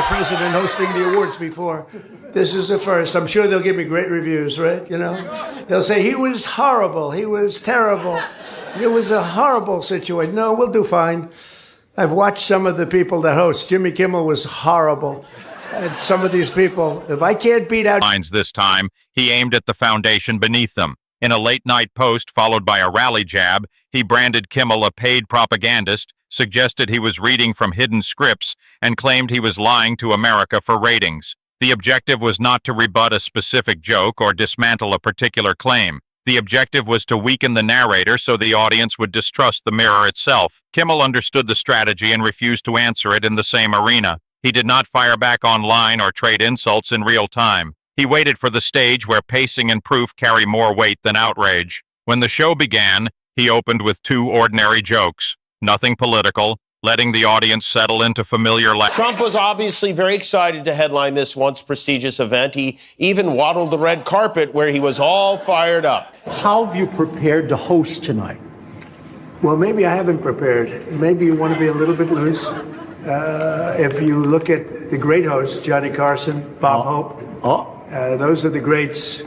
president hosting the awards before. This is the first. I'm sure they'll give me great reviews, right? You know, they'll say he was horrible, he was terrible, it was a horrible situation. No, we'll do fine. I've watched some of the people that host. Jimmy Kimmel was horrible. And some of these people, if I can't beat out... This time, he aimed at the foundation beneath them. In a late-night post followed by a rally jab, he branded Kimmel a paid propagandist, suggested he was reading from hidden scripts, and claimed he was lying to America for ratings. The objective was not to rebut a specific joke or dismantle a particular claim. The objective was to weaken the narrator so the audience would distrust the mirror itself. Kimmel understood the strategy and refused to answer it in the same arena. He did not fire back online or trade insults in real time. He waited for the stage where pacing and proof carry more weight than outrage. When the show began, he opened with two ordinary jokes. Nothing political, letting the audience settle into familiar laughter. Trump was obviously very excited to headline this once prestigious event. He even waddled the red carpet where he was all fired up. How have you prepared to host tonight? Well, maybe I haven't prepared. Maybe you want to be a little bit loose. If you look at the great hosts, Johnny Carson, Bob Hope, those are the greats.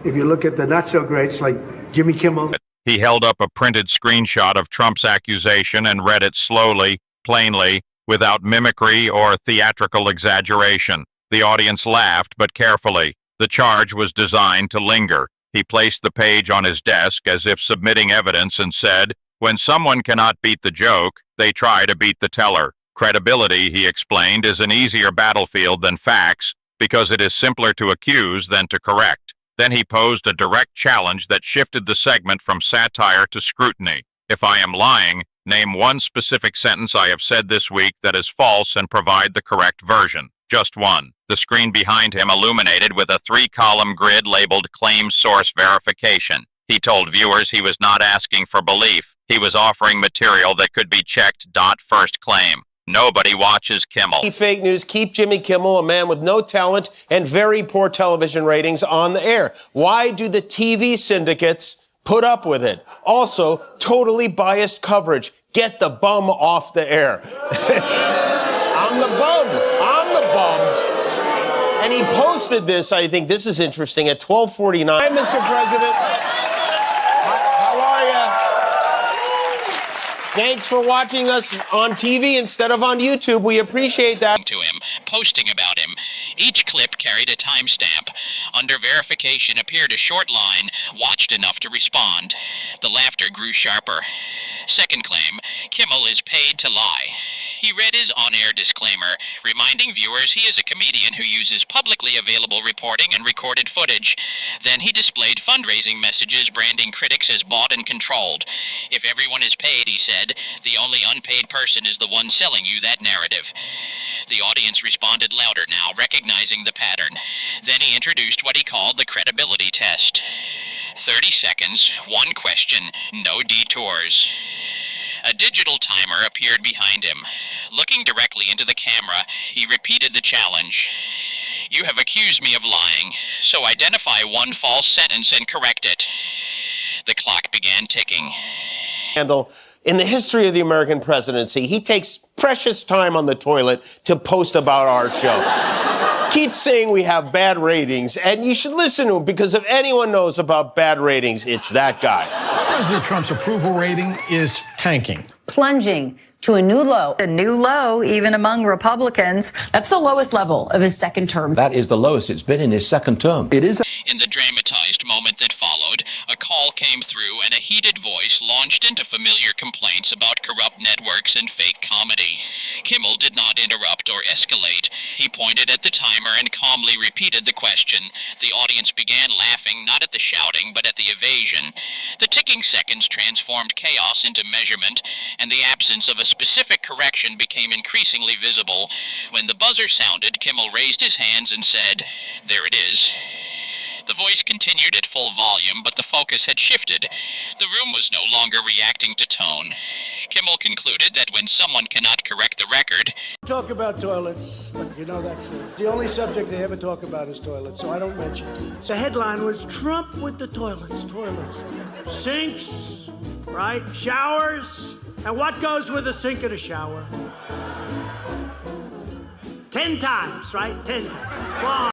If you look at the not-so-greats like Jimmy Kimmel. He held up a printed screenshot of Trump's accusation and read it slowly, plainly, without mimicry or theatrical exaggeration. The audience laughed, but carefully. The charge was designed to linger. He placed the page on his desk as if submitting evidence and said, "When someone cannot beat the joke, they try to beat the teller." Credibility, he explained, is an easier battlefield than facts because it is simpler to accuse than to correct. Then he posed a direct challenge that shifted the segment from satire to scrutiny. If I am lying, name one specific sentence I have said this week that is false and provide the correct version. Just one. The screen behind him illuminated with a 3-column grid labeled Claim Source Verification. He told viewers he was not asking for belief. He was offering material that could be checked. First claim. Nobody watches Kimmel. Fake news, keep Jimmy Kimmel, a man with no talent and very poor television ratings, on the air. Why do the TV syndicates put up with it? Also, totally biased coverage. Get the bum off the air. I'm the bum. I'm the bum. And he posted this, I think this is interesting, at 12:49. Hi, Mr. President. How are you? Thanks for watching us on TV instead of on YouTube. We appreciate that. To him, posting about him. Each clip carried a timestamp. Under verification appeared a short line, watched enough to respond. The laughter grew sharper. Second claim, Kimmel is paid to lie. He read his on-air disclaimer, reminding viewers he is a comedian who uses publicly available reporting and recorded footage. Then he displayed fundraising messages branding critics as bought and controlled. If everyone is paid, he said, the only unpaid person is the one selling you that narrative. The audience responded louder now, recognizing the pattern. Then he introduced what he called the credibility test. 30 seconds, one question, no detours. A digital timer appeared behind him. Looking directly into the camera, he repeated the challenge. You have accused me of lying, so identify one false sentence and correct it. The clock began ticking. In the history of the American presidency, he takes precious time on the toilet to post about our show. Keeps saying we have bad ratings, and you should listen to him, because if anyone knows about bad ratings, it's that guy. President Trump's approval rating is tanking. Plunging to a new low. A new low, even among Republicans. That's the lowest level of his second term. That is the lowest it's been in his second term. It is. In the dramatized moment that followed, a call came through and a heated voice launched into familiar complaints about corrupt networks and fake comedy. Kimmel did not interrupt or escalate. He pointed at the timer and calmly repeated the question. The audience began laughing, not at the shouting, but at the evasion. The ticking seconds transformed chaos into measurement, and the absence of a specific correction became increasingly visible. When the buzzer sounded, Kimmel raised his hands and said, "There it is." The voice continued at full volume, but the focus had shifted. The room was no longer reacting to tone. Kimmel concluded that when someone cannot correct the record... Talk about toilets, but you know that's the only subject they ever talk about is toilets, so I don't mention it. The headline was Trump with the toilets. Sinks, right? Showers. And what goes with a sink and a shower? 10 times, right? 10 times. 1.